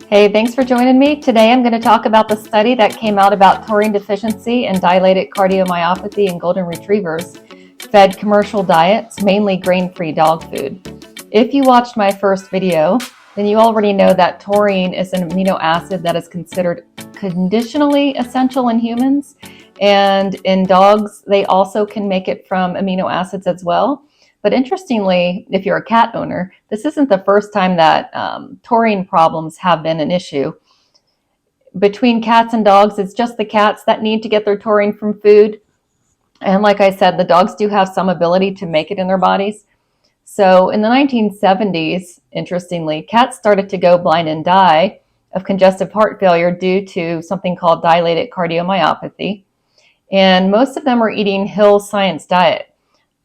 Hey, thanks for joining me. Today I'm going to talk about the study that came out about taurine deficiency and dilated cardiomyopathy in golden retrievers fed commercial diets, mainly grain-free dog food. If you watched my first video, then you already know that taurine is an amino acid that is considered conditionally essential in humans, and in dogs they also can make it from amino acids as well. But interestingly, if you're a cat owner, this isn't the first time that taurine problems have been an issue. Between cats and dogs, it's just the cats that need to get their taurine from food. And like I said, the dogs do have some ability to make it in their bodies. So in the 1970s, interestingly, cats started to go blind and die of congestive heart failure due to something called dilated cardiomyopathy. And most of them were eating Hill Science diet.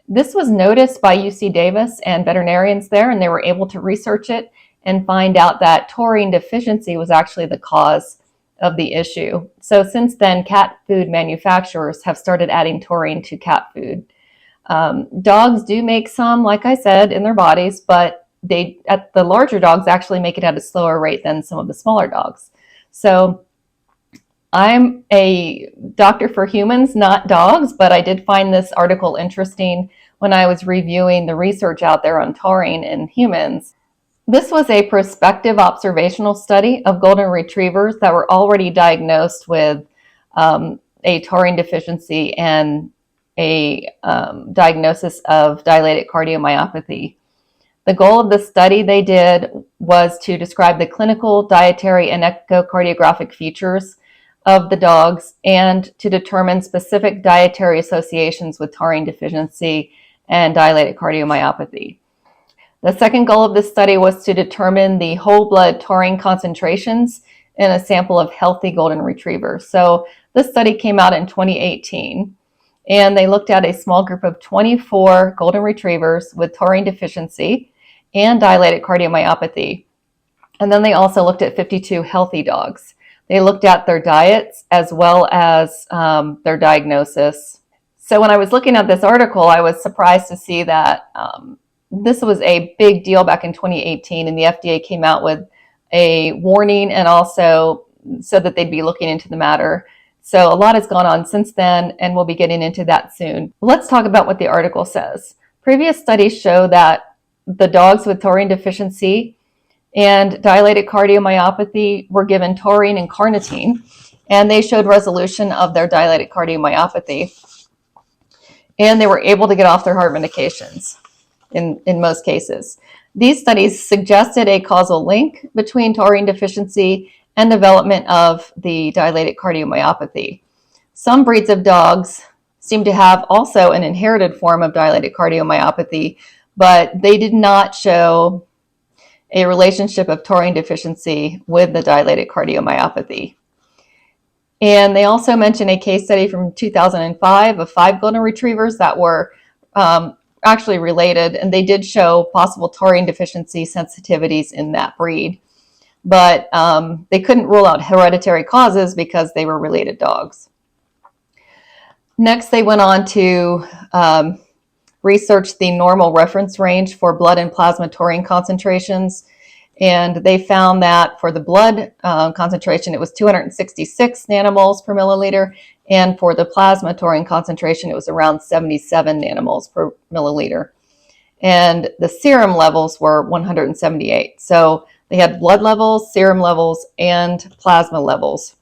This was noticed by UC Davis and veterinarians there, and they were able to research it and find out that taurine deficiency was actually the cause of the issue. So since then, cat food manufacturers have started adding taurine to cat food. Dogs do make some, like I said, in their bodies, but the larger dogs actually make it at a slower rate than some of the smaller dogs. So I'm a doctor for humans, not dogs, but I did find this article interesting when I was reviewing the research out there on taurine in humans. This was a prospective observational study of golden retrievers that were already diagnosed with a taurine deficiency and a diagnosis of dilated cardiomyopathy. The goal of the study they did was to describe the clinical, dietary, and echocardiographic features of the dogs and to determine specific dietary associations with taurine deficiency and dilated cardiomyopathy. The second goal of this study was to determine the whole blood taurine concentrations in a sample of healthy golden retrievers. So this study came out in 2018, and they looked at a small group of 24 golden retrievers with taurine deficiency and dilated cardiomyopathy. And then they also looked at 52 healthy dogs. They looked at their diets as well as their diagnosis. So when I was looking at this article, I was surprised to see that this was a big deal back in 2018, and the FDA came out with a warning and also said that they'd be looking into the matter. So a lot has gone on since then, and we'll be getting into that soon. Let's talk about what the article says. Previous studies show that the dogs with taurine deficiency and dilated cardiomyopathy were given taurine and carnitine, and they showed resolution of their dilated cardiomyopathy. And they were able to get off their heart medications in most cases. These studies suggested a causal link between taurine deficiency and development of the dilated cardiomyopathy. Some breeds of dogs seem to have also an inherited form of dilated cardiomyopathy, but they did not show a relationship of taurine deficiency with the dilated cardiomyopathy. And they also mention a case study from 2005 of 5 golden retrievers that were actually related, and they did show possible taurine deficiency sensitivities in that breed. But they couldn't rule out hereditary causes because they were related dogs. Next, they went on to research the normal reference range for blood and plasmatorin concentrations. And they found that for the blood concentration, it was 266 nanomoles per milliliter. And for the plasmatorin concentration, it was around 77 nanomoles per milliliter. And the serum levels were 178. So they had blood levels, serum levels, and plasma levels.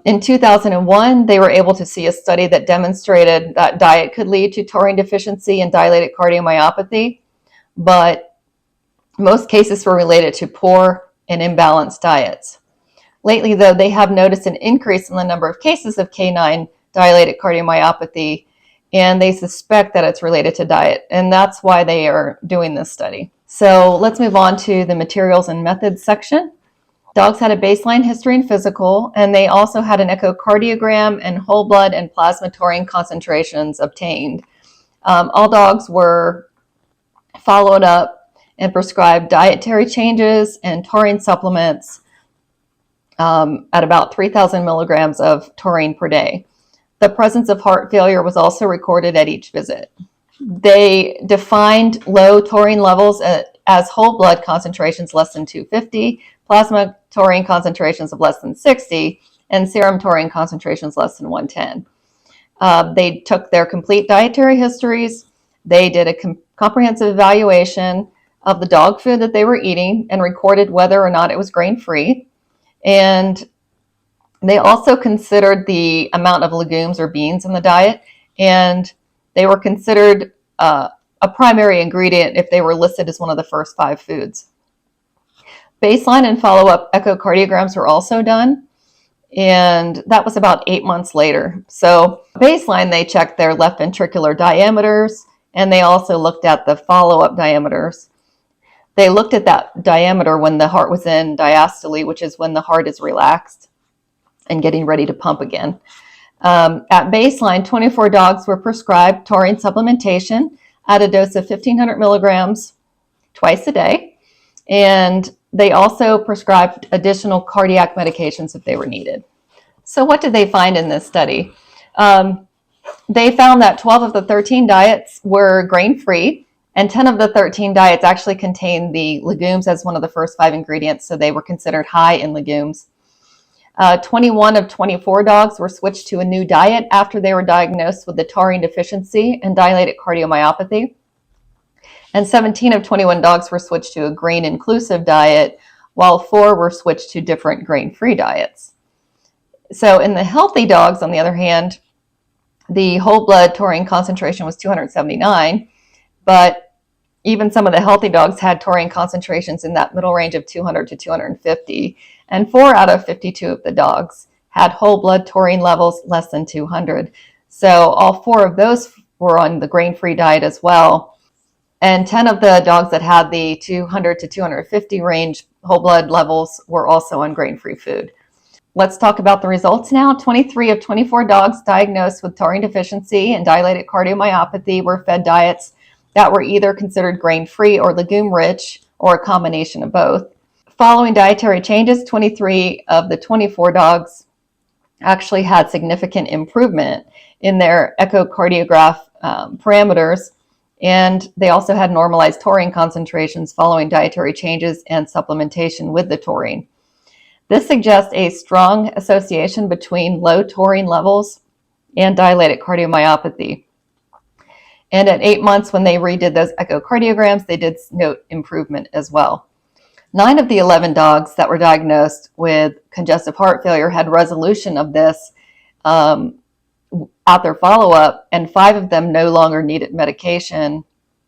In 2001, they were able to see a study that demonstrated that diet could lead to taurine deficiency and dilated cardiomyopathy, but most cases were related to poor and imbalanced diets. Lately, though, they have noticed an increase in the number of cases of canine dilated cardiomyopathy, and they suspect that it's related to diet, and that's why they are doing this study. So let's move on to the materials and methods section. Dogs had a baseline history and physical, and they also had an echocardiogram and whole blood and plasmatorin concentrations obtained. All dogs were followed up and prescribed dietary changes and taurine supplements at about 3,000 milligrams of taurine per day. The presence of heart failure was also recorded at each visit. They defined low taurine levels as whole blood concentrations less than 250, Plasmatorin concentrations of less than 60, and serum taurine concentrations less than 110. They took their complete dietary histories. They did a comprehensive evaluation of the dog food that they were eating and recorded whether or not it was grain-free. And they also considered the amount of legumes or beans in the diet, and they were considered a primary ingredient if they were listed as one of the first 5 foods. Baseline and follow-up echocardiograms were also done, and that was about 8 months later. So baseline, they checked their left ventricular diameters, and they also looked at the follow-up diameters. They looked at that diameter when the heart was in diastole, which is when the heart is relaxed and getting ready to pump again. At baseline, 24 dogs were prescribed taurine supplementation at a dose of 1,500 milligrams twice a day. And they also prescribed additional cardiac medications if they were needed. So what did they find in this study? They found that 12 of the 13 diets were grain-free, and 10 of the 13 diets actually contained the legumes as one of the first 5 ingredients, so they were considered high in legumes. 21 of 24 dogs were switched to a new diet after they were diagnosed with the taurine deficiency and dilated cardiomyopathy. And 17 of 21 dogs were switched to a grain-inclusive diet, while 4 were switched to different grain-free diets. So in the healthy dogs, on the other hand, the whole blood taurine concentration was 279, but even some of the healthy dogs had taurine concentrations in that middle range of 200 to 250, and 4 out of 52 of the dogs had whole blood taurine levels less than 200. So all 4 of those were on the grain-free diet as well. And 10 of the dogs that had the 200 to 250 range whole blood levels were also on grain-free food. Let's talk about the results now. 23 of 24 dogs diagnosed with taurine deficiency and dilated cardiomyopathy were fed diets that were either considered grain-free or legume-rich, or a combination of both. Following dietary changes, 23 of the 24 dogs actually had significant improvement in their echocardiograph parameters, and they also had normalized taurine concentrations following dietary changes and supplementation with the taurine. This suggests a strong association between low taurine levels and dilated cardiomyopathy. And at 8 months, when they redid those echocardiograms, they did note improvement as well. 9 of the 11 dogs that were diagnosed with congestive heart failure had resolution of this at their follow-up, and 5 of them no longer needed medication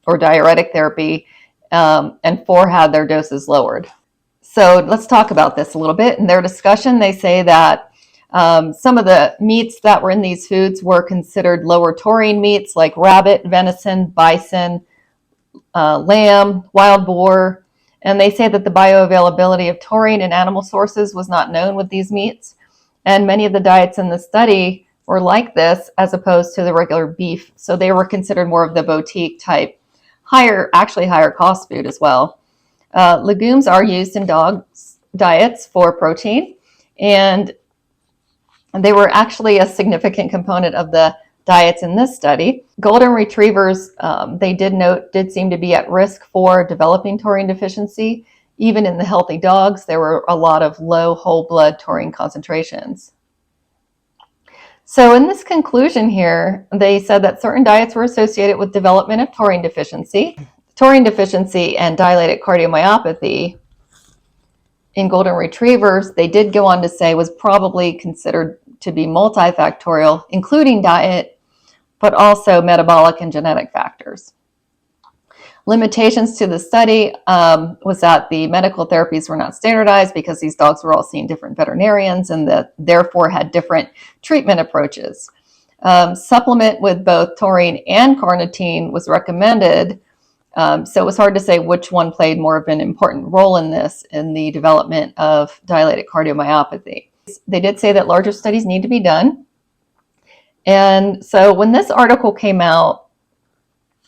or diuretic therapy, and 4 had their doses lowered. So let's talk about this a little bit. In their discussion, they say that some of the meats that were in these foods were considered lower taurine meats like rabbit, venison, bison, lamb, wild boar. And they say that the bioavailability of taurine in animal sources was not known with these meats. And many of the diets in the study were like this as opposed to the regular beef. So they were considered more of the boutique type, higher cost food as well. Legumes are used in dog diets for protein, and they were actually a significant component of the diets in this study. Golden retrievers, they did seem to be at risk for developing taurine deficiency. Even in the healthy dogs, there were a lot of low whole blood taurine concentrations. So in this conclusion here, they said that certain diets were associated with development of taurine deficiency. Taurine deficiency and dilated cardiomyopathy in golden retrievers, they did go on to say, was probably considered to be multifactorial, including diet, but also metabolic and genetic factors. Limitations to the study was that the medical therapies were not standardized because these dogs were all seeing different veterinarians and that therefore had different treatment approaches. Supplement with both taurine and carnitine was recommended, so it was hard to say which one played more of an important role in this, in the development of dilated cardiomyopathy. They did say that larger studies need to be done. And so when this article came out,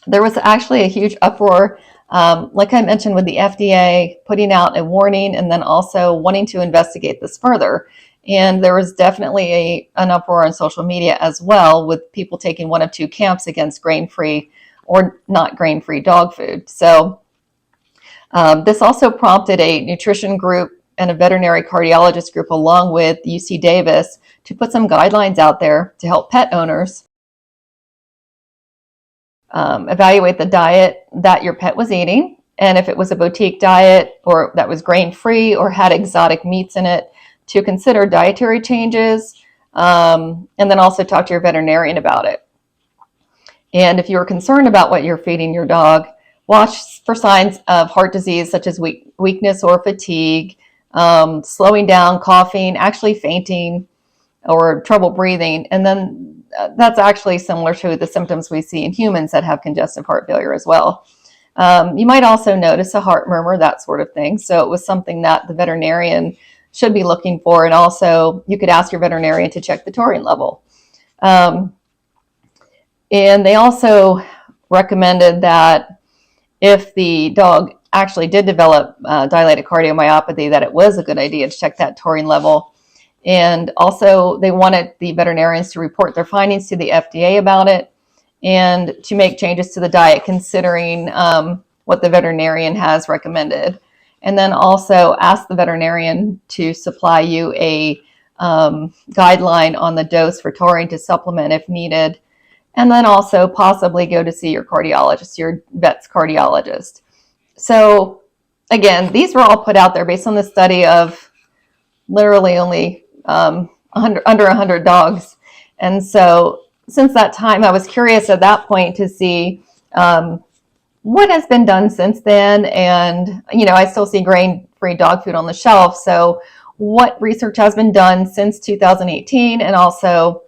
there was actually a huge uproar, like I mentioned, with the FDA putting out a warning and then also wanting to investigate this further. And there was definitely an uproar on social media as well, with people taking one of two camps against grain-free or not grain-free dog food. So this also prompted a nutrition group and a veterinary cardiologist group along with UC Davis to put some guidelines out there to help pet owners evaluate the diet that your pet was eating, and if it was a boutique diet or that was grain-free or had exotic meats in it, to consider dietary changes, and then also talk to your veterinarian about it. And if you're concerned about what you're feeding your dog, watch for signs of heart disease such as weakness or fatigue, slowing down, coughing, actually fainting, or trouble breathing. And then that's actually similar to the symptoms we see in humans that have congestive heart failure as well. You might also notice a heart murmur, that sort of thing. So it was something that the veterinarian should be looking for. And also you could ask your veterinarian to check the taurine level. And they also recommended that if the dog actually did develop dilated cardiomyopathy, that it was a good idea to check that taurine level. And also they wanted the veterinarians to report their findings to the FDA about it and to make changes to the diet considering what the veterinarian has recommended. And then also ask the veterinarian to supply you a guideline on the dose for taurine to supplement if needed. And then also possibly go to see your cardiologist, your vet's cardiologist. So again, these were all put out there based on the study of literally only under 100 dogs. And so since that time, I was curious at that point to see what has been done since then. And, I still see grain-free dog food on the shelf. So what research has been done since 2018, and also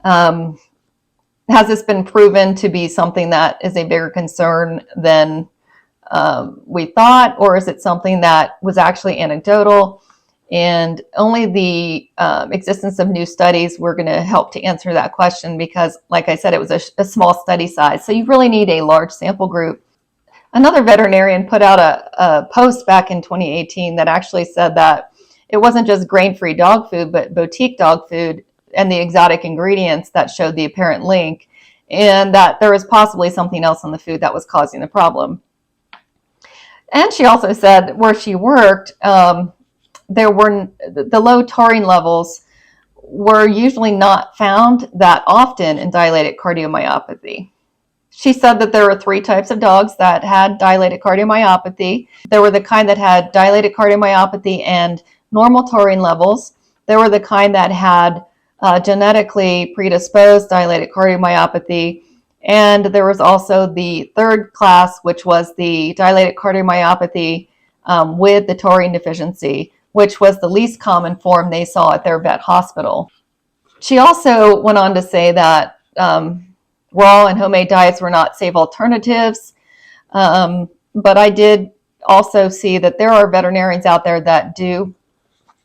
has this been proven to be something that is a bigger concern than we thought, or is it something that was actually anecdotal? And only the existence of new studies were going to help to answer that question because, like I said, it was a small study size. So you really need a large sample group. Another veterinarian put out a post back in 2018 that actually said that it wasn't just grain-free dog food, but boutique dog food and the exotic ingredients that showed the apparent link, and that there was possibly something else in the food that was causing the problem. And she also said where she worked, there were the low taurine levels were usually not found that often in dilated cardiomyopathy. She said that there were 3 types of dogs that had dilated cardiomyopathy. There were the kind that had dilated cardiomyopathy and normal taurine levels. There were the kind that had genetically predisposed dilated cardiomyopathy. And there was also the third class, which was the dilated cardiomyopathy with the taurine deficiency, which was the least common form they saw at their vet hospital. She also went on to say that raw and homemade diets were not safe alternatives. But I did also see that there are veterinarians out there that do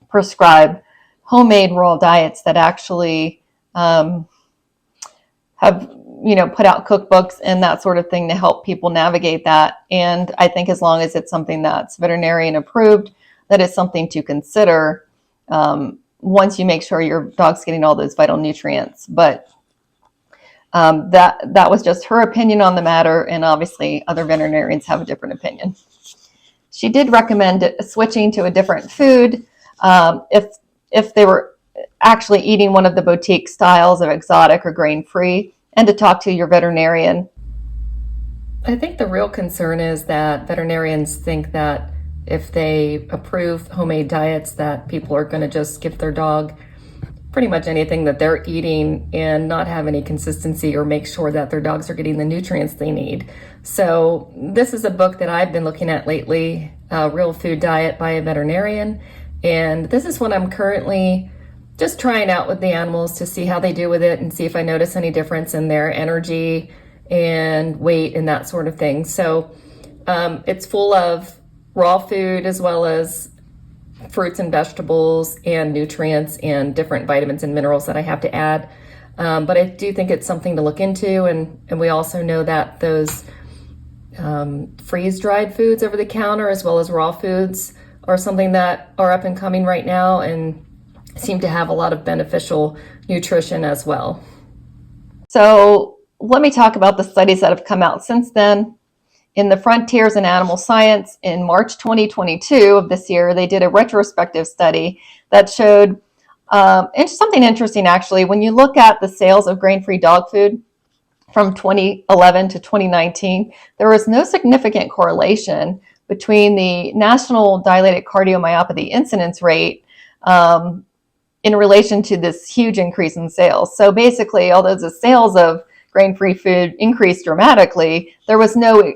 prescribe homemade raw diets that actually have put out cookbooks and that sort of thing to help people navigate that. And I think as long as it's something that's veterinarian approved, that is something to consider once you make sure your dog's getting all those vital nutrients. But that was just her opinion on the matter, and obviously other veterinarians have a different opinion. She did recommend switching to a different food if they were actually eating one of the boutique styles of exotic or grain-free, and to talk to your veterinarian. I think the real concern is that veterinarians think that if they approve homemade diets, that people are going to just give their dog pretty much anything that they're eating and not have any consistency or make sure that their dogs are getting the nutrients they need. So this is a book that I've been looking at lately, Real Food Diet by a Veterinarian. And this is what I'm currently just trying out with the animals to see how they do with it and see if I notice any difference in their energy and weight and that sort of thing. So it's full of raw food as well as fruits and vegetables and nutrients and different vitamins and minerals that I have to add. But I do think it's something to look into. And we also know that those freeze-dried foods over the counter as well as raw foods are something that are up and coming right now and seem to have a lot of beneficial nutrition as well. So let me talk about the studies that have come out since then. In the Frontiers in Animal Science in March 2022 of this year, they did a retrospective study that showed something interesting, actually. When you look at the sales of grain-free dog food from 2011 to 2019, there was no significant correlation between the national dilated cardiomyopathy incidence rate in relation to this huge increase in sales. So basically, although the sales of grain-free food increased dramatically, there was no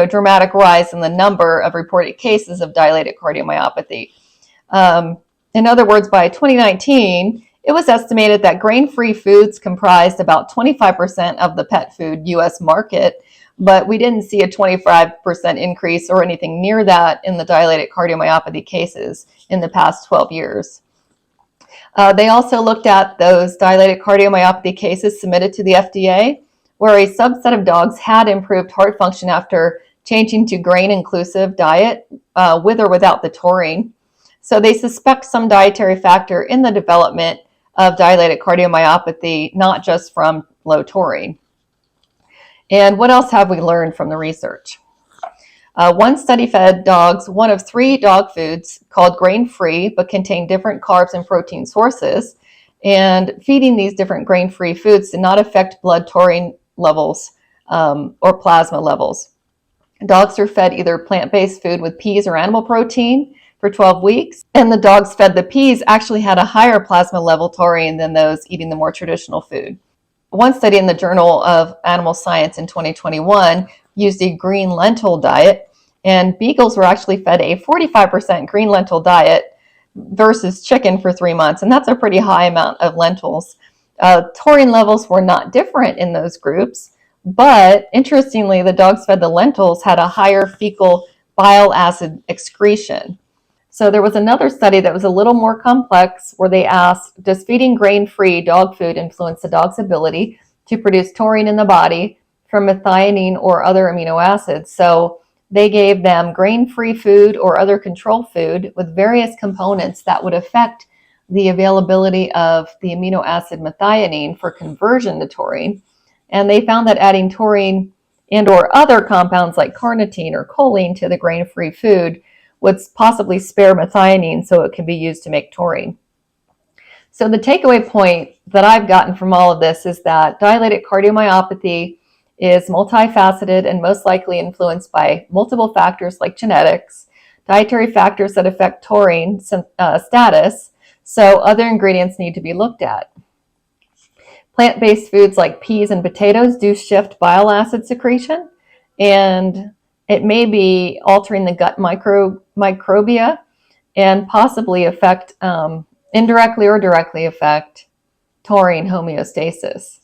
dramatic rise in the number of reported cases of dilated cardiomyopathy. In other words, by 2019, it was estimated that grain-free foods comprised about 25% of the pet food U.S. market, but we didn't see a 25% increase or anything near that in the dilated cardiomyopathy cases in the past 12 years. They also looked at those dilated cardiomyopathy cases submitted to the FDA, where a subset of dogs had improved heart function after changing to grain-inclusive diet with or without the taurine. So they suspect some dietary factor in the development of dilated cardiomyopathy, not just from low taurine. And what else have we learned from the research? One study fed dogs one of 3 dog foods called grain-free, but contained different carbs and protein sources. And feeding these different grain-free foods did not affect blood taurine levels or plasma levels. Dogs were fed either plant-based food with peas or animal protein for 12 weeks, and the dogs fed the peas actually had a higher plasma level taurine than those eating the more traditional food. One study in the Journal of Animal Science in 2021 used a green lentil diet, and beagles were actually fed a 45% green lentil diet versus chicken for 3 months, and that's a pretty high amount of lentils. Taurine levels were not different in those groups, but interestingly, the dogs fed the lentils had a higher fecal bile acid excretion. So there was another study that was a little more complex where they asked, does feeding grain-free dog food influence the dog's ability to produce taurine in the body from methionine or other amino acids? So they gave them grain-free food or other control food with various components that would affect the availability of the amino acid methionine for conversion to taurine. And they found that adding taurine and or other compounds like carnitine or choline to the grain-free food would possibly spare methionine so it can be used to make taurine. So the takeaway point that I've gotten from all of this is that dilated cardiomyopathy is multifaceted and most likely influenced by multiple factors like genetics, dietary factors that affect taurine status, so other ingredients need to be looked at. Plant-based foods like peas and potatoes do shift bile acid secretion, and it may be altering the gut microbia and possibly affect, indirectly or directly affect, taurine homeostasis.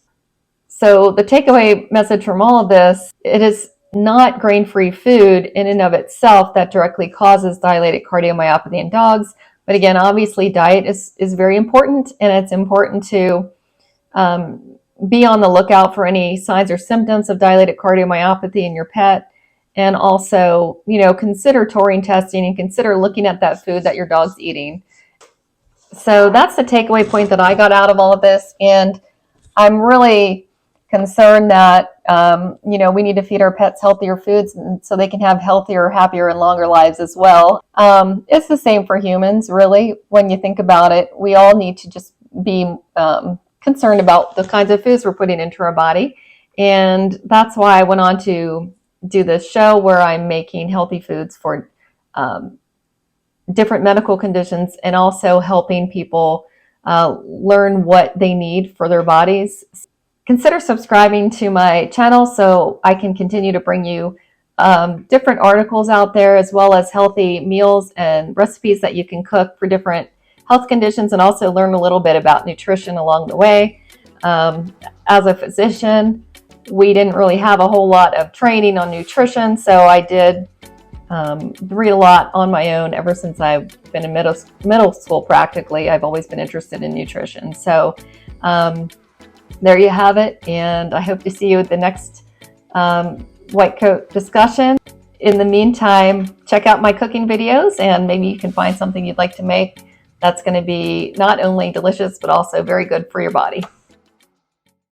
So the takeaway message from all of this, it is not grain-free food in and of itself that directly causes dilated cardiomyopathy in dogs. But again, obviously diet is very important, and it's important to be on the lookout for any signs or symptoms of dilated cardiomyopathy in your pet. And also, consider taurine testing and consider looking at that food that your dog's eating. So that's the takeaway point that I got out of all of this. And I'm really concerned that, we need to feed our pets healthier foods so they can have healthier, happier, and longer lives as well. It's the same for humans, really. When you think about it, we all need to just be concerned about the kinds of foods we're putting into our body. And that's why I went on to do this show where I'm making healthy foods for different medical conditions and also helping people learn what they need for their bodies. Consider subscribing to my channel so I can continue to bring you different articles out there, as well as healthy meals and recipes that you can cook for different health conditions, and also learn a little bit about nutrition along the way. As a physician, we didn't really have a whole lot of training on nutrition, so I did read a lot on my own ever since I've been in middle school practically. I've always been interested in nutrition. So there you have it, and I hope to see you at the next White Coat discussion. In the meantime, check out my cooking videos, and maybe you can find something you'd like to make that's going to be not only delicious, but also very good for your body.